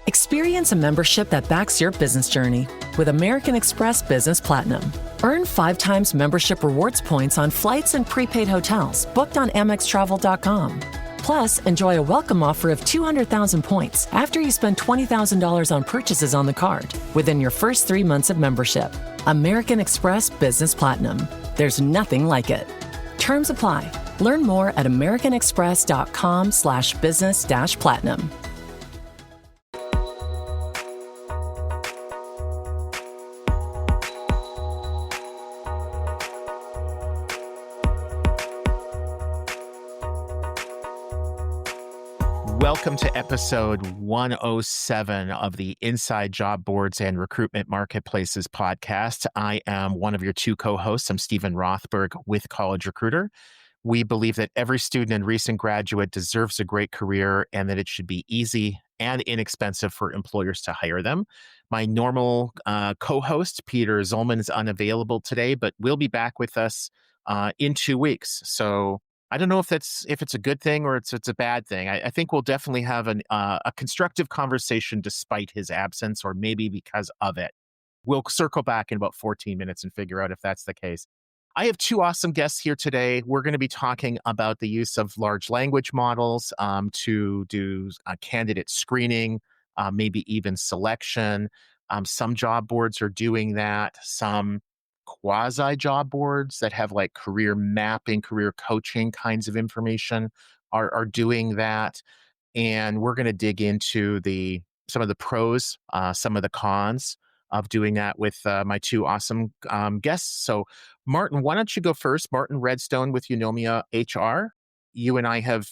Experience a membership that backs your business journey with American Express Business Platinum. Earn 5 times membership rewards points on flights and prepaid hotels booked on AmexTravel.com. Plus, enjoy a welcome offer of 200,000 points after you spend $20,000 on purchases on the card within your first 3 months of membership. American Express Business Platinum. There's nothing like it. Terms apply. Learn more at americanexpress.com/business-platinum. Welcome to episode 107 of the Inside Job Boards and Recruitment Marketplaces podcast. I am one of your 2 co-hosts. I'm Stephen Rothberg with College Recruiter. We believe that every student and recent graduate deserves a great career and that it should be easy and inexpensive for employers to hire them. My normal co-host, Peter Zollman, is unavailable today, but will be back with us in 2 weeks. So I don't know if it's a good thing or it's a bad thing. I think we'll definitely have a constructive conversation despite his absence, or maybe because of it. We'll circle back in about 14 minutes and figure out if that's the case. I have 2 awesome guests here today. We're going to be talking about the use of large language models to do candidate screening, maybe even selection. Some job boards are doing that. Some quasi job boards that have like career mapping, career coaching kinds of information are doing that. And we're going to dig into some of the pros, some of the cons of doing that with my 2 awesome guests. So Martin, why don't you go first? Martin Redstone with Eunomia HR. You and I have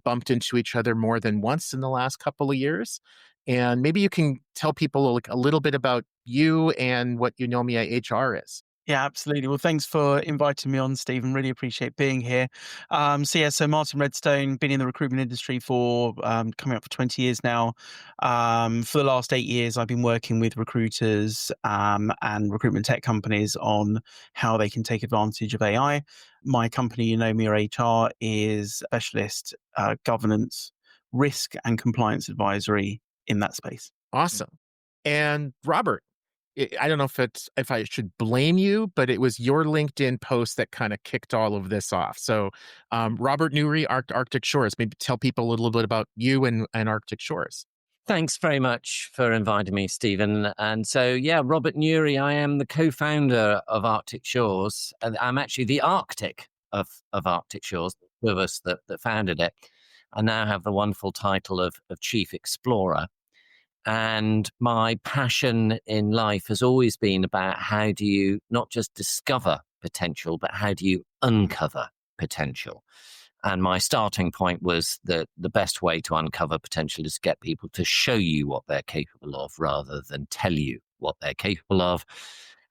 bumped into each other more than once in the last couple of years. And maybe you can tell people a little bit about you and what Eunomia HR is. Yeah, absolutely. Well, thanks for inviting me on, Stephen. Really appreciate being here. So Martin Redstone, been in the recruitment industry for coming up for 20 years now. For the last 8 years, I've been working with recruiters and recruitment tech companies on how they can take advantage of AI. My company, Eunomia HR, is specialist governance, risk, and compliance advisory in that space. Awesome. And Robert, I don't know if I should blame you, but it was your LinkedIn post that kind of kicked all of this off. So Robert Nuri, Arctic Shores, maybe tell people a little bit about you and Arctic Shores. Thanks very much for inviting me, Stephen. And so, Robert Nuri, I am the co-founder of Arctic Shores. And I'm actually the Arctic of Arctic Shores, the 2 of us that founded it. I now have the wonderful title of Chief Explorer. And my passion in life has always been about how do you not just discover potential, but how do you uncover potential? And my starting point was that the best way to uncover potential is to get people to show you what they're capable of rather than tell you what they're capable of.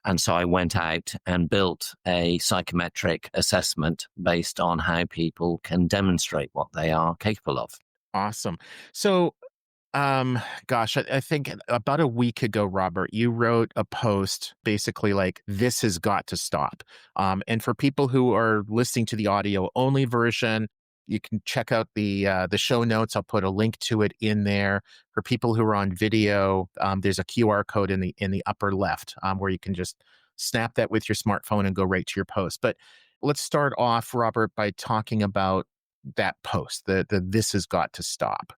And so I went out and built a psychometric assessment based on how people can demonstrate what they are capable of. Awesome. So I think about a week ago, Robert, you wrote a post basically like, this has got to stop. And for people who are listening to the audio only version, you can check out the show notes. I'll put a link to it in there. For people who are on video, there's a QR code in the upper left where you can just snap that with your smartphone and go right to your post. But let's start off, Robert, by talking about that post, the this has got to stop.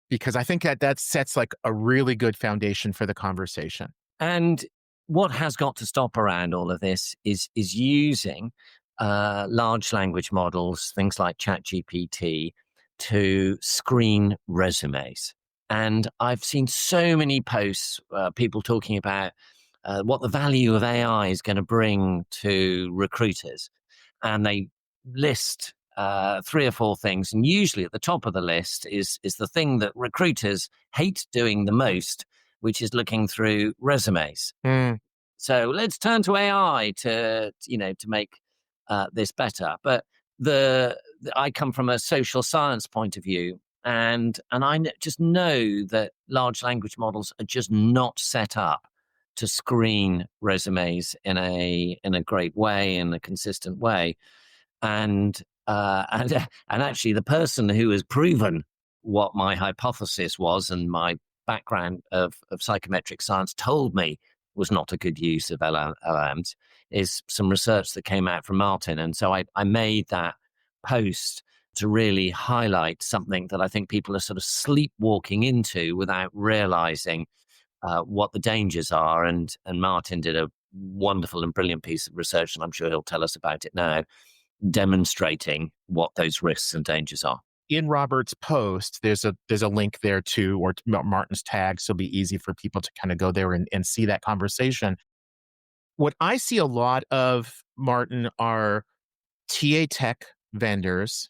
Because I think that sets like a really good foundation for the conversation. And what has got to stop around all of this is using large language models, things like ChatGPT, to screen resumes. And I've seen so many posts, people talking about what the value of AI is going to bring to recruiters. And they list 3 or 4 things, and usually at the top of the list is the thing that recruiters hate doing the most, which is looking through resumes. So let's turn to AI to make this better. But I come from a social science point of view, and I just know that large language models are just not set up to screen resumes in a great way, in a consistent way, and actually the person who has proven what my hypothesis was and my background of psychometric science told me was not a good use of LLMs, is some research that came out from Martin. And so I made that post to really highlight something that I think people are sort of sleepwalking into without realizing what the dangers are. And Martin did a wonderful and brilliant piece of research, and I'm sure he'll tell us about it now, demonstrating what those risks and dangers are. In Robert's post, there's a link there too, or Martin's tag, so it'll be easy for people to kind of go there and see that conversation. What I see a lot of, Martin, are TA tech vendors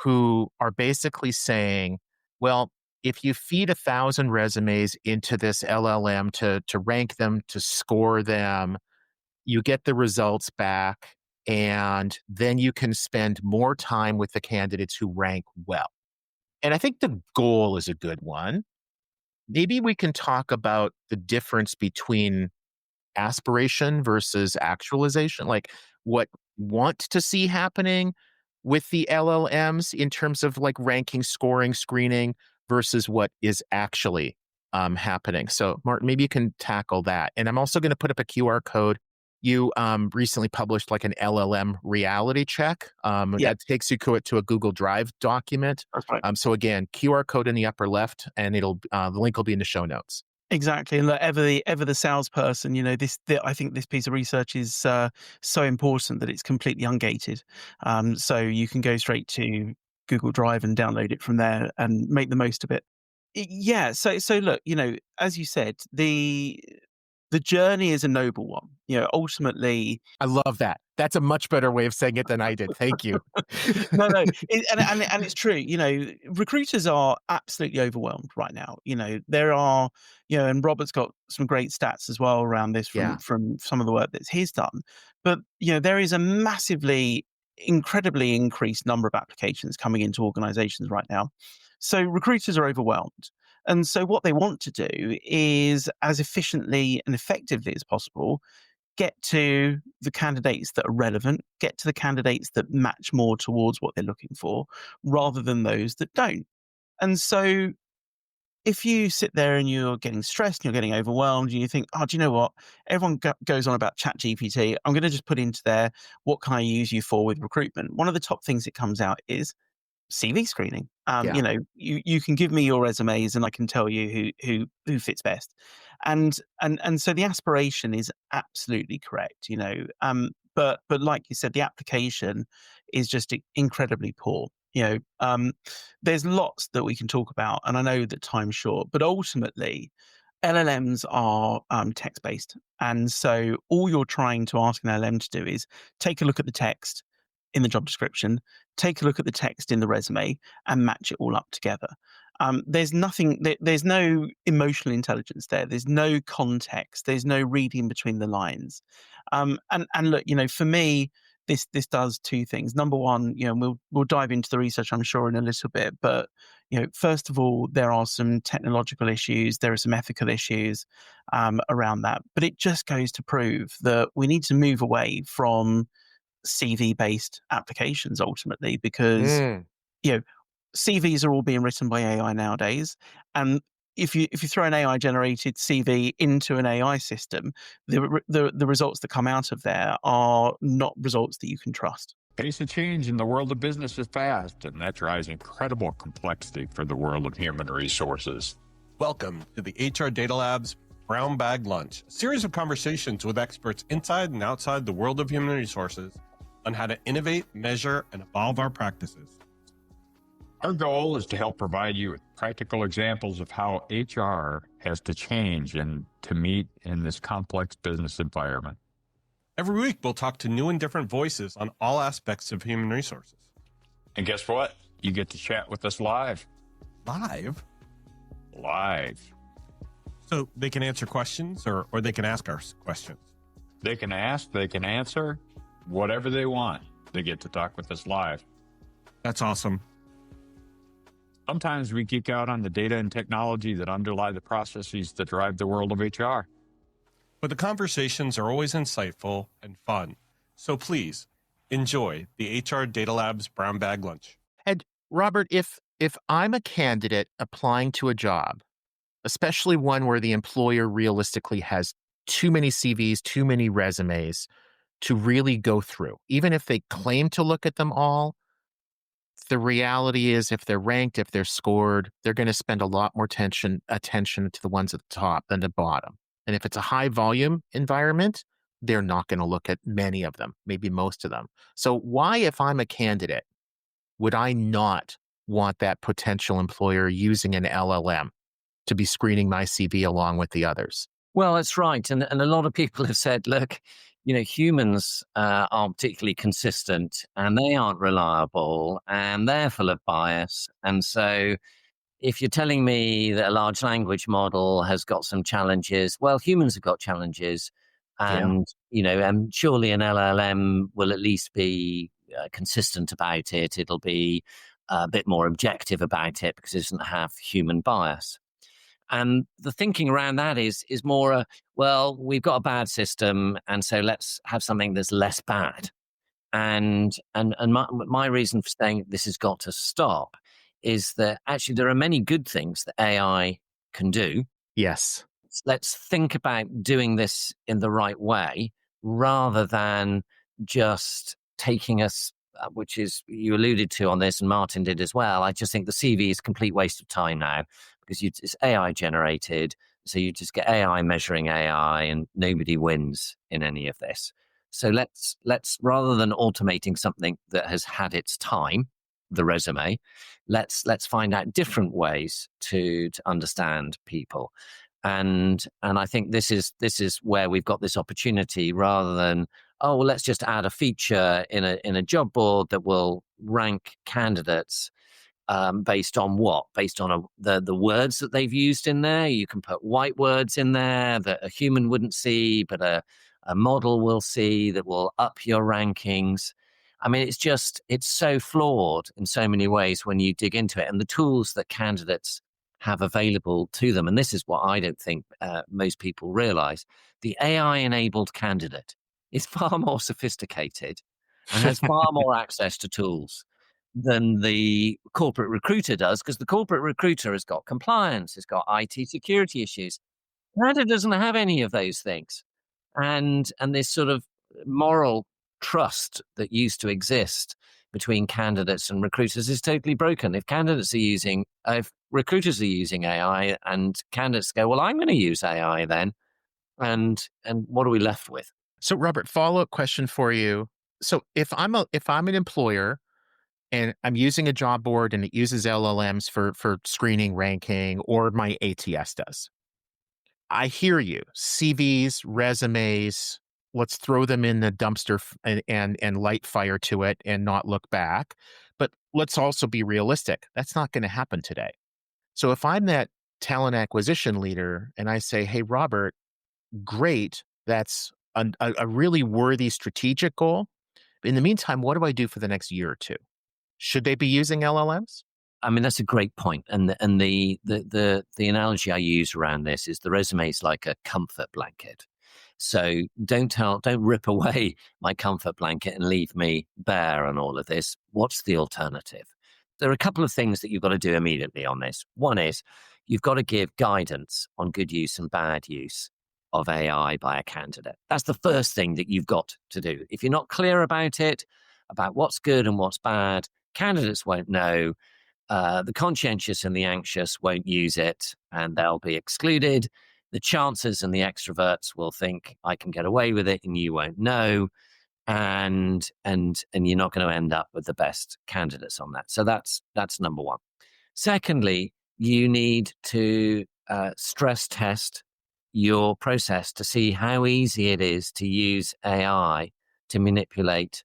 who are basically saying, well, if you feed 1,000 resumes into this LLM to rank them, to score them, you get the results back, and then you can spend more time with the candidates who rank well. And I think the goal is a good one. Maybe we can talk about the difference between aspiration versus actualization, like what want to see happening with the LLMs in terms of like ranking, scoring, screening versus what is actually happening. So Martin, maybe you can tackle that. And I'm also going to put up a QR code. You recently published like an LLM reality check. That takes you to a Google Drive document. That's right. So again, QR code in the upper left, and the link will be in the show notes. Exactly, and look, ever the salesperson, I think this piece of research is so important that it's completely ungated. So you can go straight to Google Drive and download it from there and make the most of it. Yeah. So look, as you said, the journey is a noble one. Ultimately, I love that. That's a much better way of saying it than I did. Thank you. no, and it's true. Recruiters are absolutely overwhelmed right now. There are, and Robert's got some great stats as well around this from some of the work that he's done. But there is a incredibly increased number of applications coming into organizations right now. So recruiters are overwhelmed. And so what they want to do is, as efficiently and effectively as possible, get to the candidates that are relevant, get to the candidates that match more towards what they're looking for, rather than those that don't. And so if you sit there and you're getting stressed and you're getting overwhelmed and you think, oh, do you know what? Everyone goes on about ChatGPT. I'm going to just put into there, what can I use you for with recruitment? One of the top things that comes out is CV screening. You can give me your resumes and I can tell you who fits best. And so the aspiration is absolutely correct, but like you said, the application is just incredibly poor. There's lots that we can talk about, and I know that time's short, but ultimately LLMs are text-based. And so all you're trying to ask an LLM to do is take a look at the text in the job description, take a look at the text in the resume, and match it all up together. There's no emotional intelligence there. There's no context. There's no reading between the lines. And look, for me, this does two things. Number one, we'll dive into the research, I'm sure, in a little bit. But first of all, there are some technological issues. There are some ethical issues around that. But it just goes to prove that we need to move away from CV-based applications ultimately, because CVs are all being written by AI nowadays, and if you throw an AI generated CV into an AI system, the results that come out of there are not results that you can trust. Pace of change in the world of business is fast, and that drives incredible complexity for the world of human resources. Welcome to the HR Data Lab's Brown Bag Lunch, a series of conversations with experts inside and outside the world of human resources on how to innovate, measure, and evolve our practices. Our goal is to help provide you with practical examples of how HR has to change and to meet in this complex business environment. Every week, we'll talk to new and different voices on all aspects of human resources. And guess what? You get to chat with us live. Live? Live. So they can answer questions or they can ask us questions. They can ask, they can answer, whatever they want. They get to talk with us live. That's awesome. Sometimes we geek out on the data and technology that underlie the processes that drive the world of HR. But the conversations are always insightful and fun. So please enjoy the HR Data Lab's Brown Bag Lunch. And Robert, if I'm a candidate applying to a job especially one where the employer realistically has too many CVs, too many resumes to really go through. Even if they claim to look at them all, the reality is if they're ranked, if they're scored, they're going to spend a lot more attention to the ones at the top than the bottom. And if it's a high volume environment, they're not going to look at many of them, maybe most of them. So why, if I'm a candidate, would I not want that potential employer using an LLM to be screening my CV along with the others? Well, that's right. And a lot of people have said, look, humans aren't particularly consistent and they aren't reliable and they're full of bias. And so if you're telling me that a large language model has got some challenges, well, humans have got challenges. Yeah. And surely an LLM will at least be consistent about it. It'll be a bit more objective about it because it doesn't have human bias. And the thinking around that is more, well, we've got a bad system, and so let's have something that's less bad. And my reason for saying this has got to stop is that actually there are many good things that AI can do. Yes. Let's think about doing this in the right way rather than just taking us, which is you alluded to on this and Martin did as well. I just think the CV is a complete waste of time now because it's AI generated. So you just get AI measuring AI and nobody wins in any of this. So let's rather than automating something that has had its time, the resume, let's find out different ways to understand people. And I think this is where we've got this opportunity rather than, oh, well, let's just add a feature in a job board that will rank candidates based on what? Based on the words that they've used in there. You can put white words in there that a human wouldn't see, but a model will see that will up your rankings. I mean, it's so flawed in so many ways when you dig into it. And the tools that candidates have available to them, and this is what I don't think most people realize, the AI-enabled candidate is far more sophisticated and has far more access to tools than the corporate recruiter does, because the corporate recruiter has got compliance, has got IT security issues. Canada doesn't have any of those things. And this sort of moral trust that used to exist between candidates and recruiters is totally broken. If recruiters are using AI and candidates go, well, I'm going to use AI then. And what are we left with? So Robert, follow-up question for you. So if I'm an employer and I'm using a job board and it uses LLMs for screening, ranking, or my ATS does. I hear you. CVs, resumes, let's throw them in the dumpster and light fire to it and not look back. But let's also be realistic. That's not going to happen today. So if I'm that talent acquisition leader and I say, hey, Robert, great, that's a really worthy strategic goal. In the meantime, what do I do for the next year or two? Should they be using LLMs? I mean, that's a great point. And the analogy I use around this is the resume is like a comfort blanket. So don't rip away my comfort blanket and leave me bare on all of this. What's the alternative? There are a couple of things that you've got to do immediately on this. One is you've got to give guidance on good use and bad use of AI by a candidate. That's the first thing that you've got to do. If you're not clear about it, about what's good and what's bad, candidates won't know. The conscientious and the anxious won't use it and they'll be excluded. The chances and the extroverts will think I can get away with it and you won't know. And you're not going to end up with the best candidates on that. So that's number one. Secondly, you need to stress test your process to see how easy it is to use AI to manipulate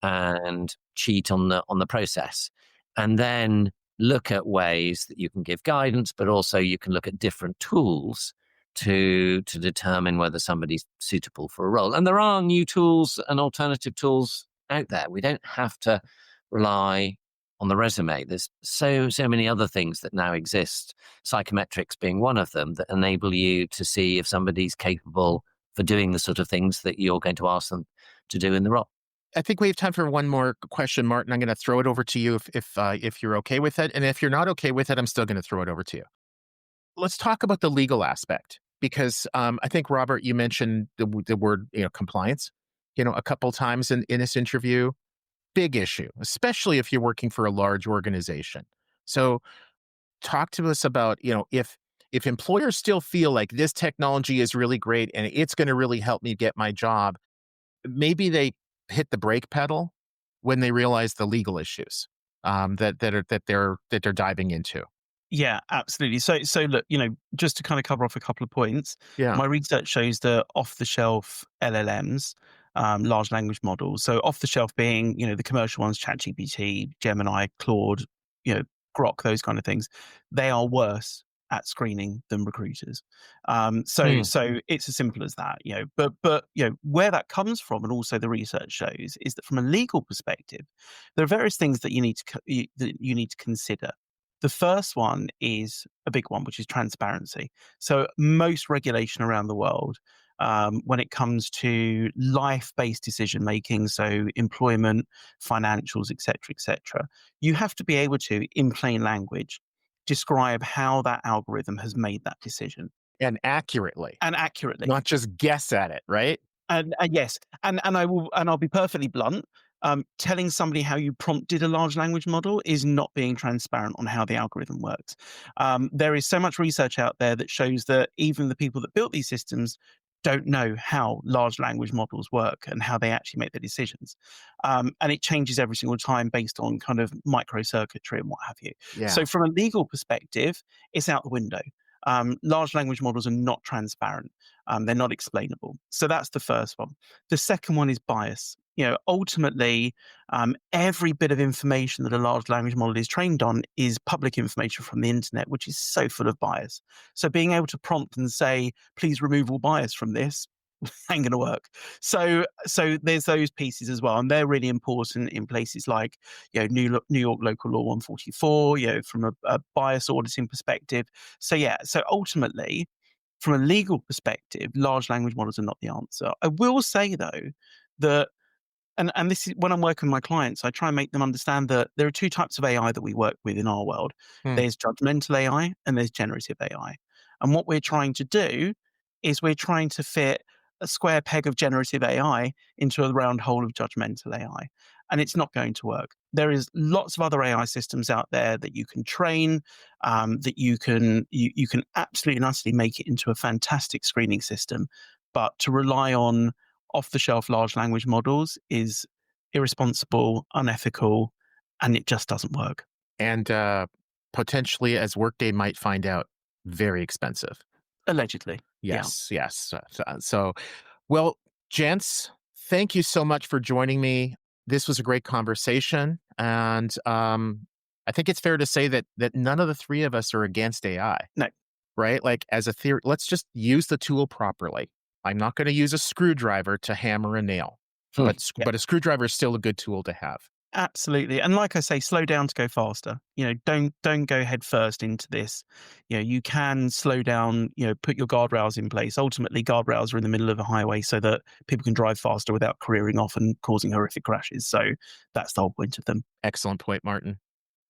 and cheat on the process, and then look at ways that you can give guidance, but also you can look at different tools to determine whether somebody's suitable for a role. And there are new tools and alternative tools out there. We don't have to rely on the resume. There's so many other things that now exist, psychometrics being one of them, that enable you to see if somebody's capable for doing the sort of things that you're going to ask them to do in the role. I think we have time for one more question, Martin. I'm going to throw it over to you if you're okay with it. And if you're not okay with it, I'm still going to throw it over to you. let's talk about the legal aspect, because I think, Robert, you mentioned the word compliance a couple times in this interview. Big issue, especially if you're working for a large organization. So talk to us about if employers still feel like this technology is really great and it's going to really help me get my job, maybe they hit the brake pedal when they realize the legal issues that they're diving into. Yeah, absolutely. So look, just to kind of cover off a couple of points, Yeah. my research shows that off-the-shelf LLMs, large language models, so off-the-shelf being, the commercial ones, ChatGPT, Gemini, Claude, Grok, those kind of things, they are worse at screening than recruiters. So it's as simple as that, But where that comes from, and also the research shows, is that from a legal perspective, there are various things that you need to consider. The first one is a big one, which is transparency. So most regulation around the world, when it comes to life-based decision making, so employment, financials, etc., you have to be able to, in plain language, describe how that algorithm has made that decision. And accurately. Not just guess at it, right? And yes, and I'll be perfectly blunt. Telling somebody how you prompted a large language model is not being transparent on how the algorithm works. There is so much research out there that shows that even the people that built these systems don't know how large language models work and how they actually make the decisions. And it changes every single time based on kind of microcircuitry and what have you. Yeah. So from a legal perspective, it's out the window. Large language models are not transparent. They're not explainable. So that's the first one. The second one is bias. Ultimately, every bit of information that a large language model is trained on is public information from the internet, which is so full of bias. So being able to prompt and say, please remove all bias from this, ain't going to work. So there's those pieces as well. And they're really important in places like, New York Local Law 144, from a bias auditing perspective. So ultimately, from a legal perspective, large language models are not the answer. I will say, though, that and this is when I'm working with my clients, I try and make them understand that there are two types of AI that we work with in our world. There's judgmental AI and there's generative AI. And what we're trying to do is we're trying to fit a square peg of generative AI into a round hole of judgmental AI. And it's not going to work. There is lots of other AI systems out there that you can train, that you can absolutely and utterly make it into a fantastic screening system. But to rely on off-the-shelf large language models is irresponsible, unethical, and it just doesn't work. And potentially, as Workday might find out, very expensive. Allegedly. Yes. So, well, gents, thank you so much for joining me. This was a great conversation. And I think it's fair to say that none of the three of us are against AI. No. Right? Like, as a theory, let's just use the tool properly. I'm not going to use a screwdriver to hammer a nail, but a screwdriver is still a good tool to have. Absolutely. And like I say, slow down to go faster. Don't go head first into this. You can slow down, put your guardrails in place. Ultimately, guardrails are in the middle of a highway so that people can drive faster without careering off and causing horrific crashes. So that's the whole point of them. Excellent point, Martin.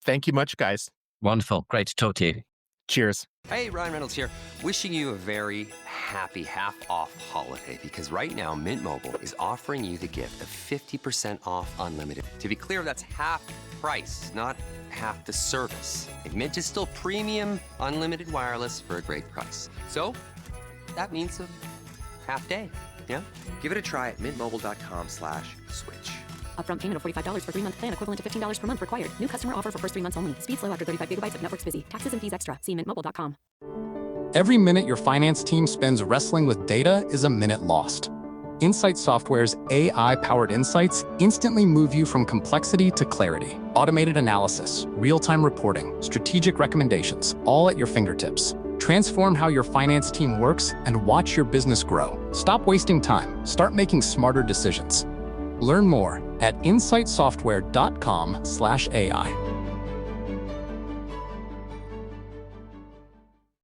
Thank you much, guys. Wonderful. Great to talk to you. Cheers. Hey, Ryan Reynolds here. Wishing you a very happy half-off holiday, because right now Mint Mobile is offering you the gift of 50% off unlimited. To be clear, that's half price, not half the service. And Mint is still premium unlimited wireless for a great price. So that means a half day, yeah? Give it a try at mintmobile.com/switch. Upfront payment of $45 for 3-month plan, equivalent to $15 per month required. New customer offer for first 3 months only. Speed slow after 35 gigabytes if network's busy. Taxes and fees extra. See mintmobile.com. Every minute your finance team spends wrestling with data is a minute lost. Insight Software's AI-powered insights instantly move you from complexity to clarity. Automated analysis, real-time reporting, strategic recommendations, all at your fingertips. Transform how your finance team works and watch your business grow. Stop wasting time. Start making smarter decisions. Learn more at insightsoftware.com/AI.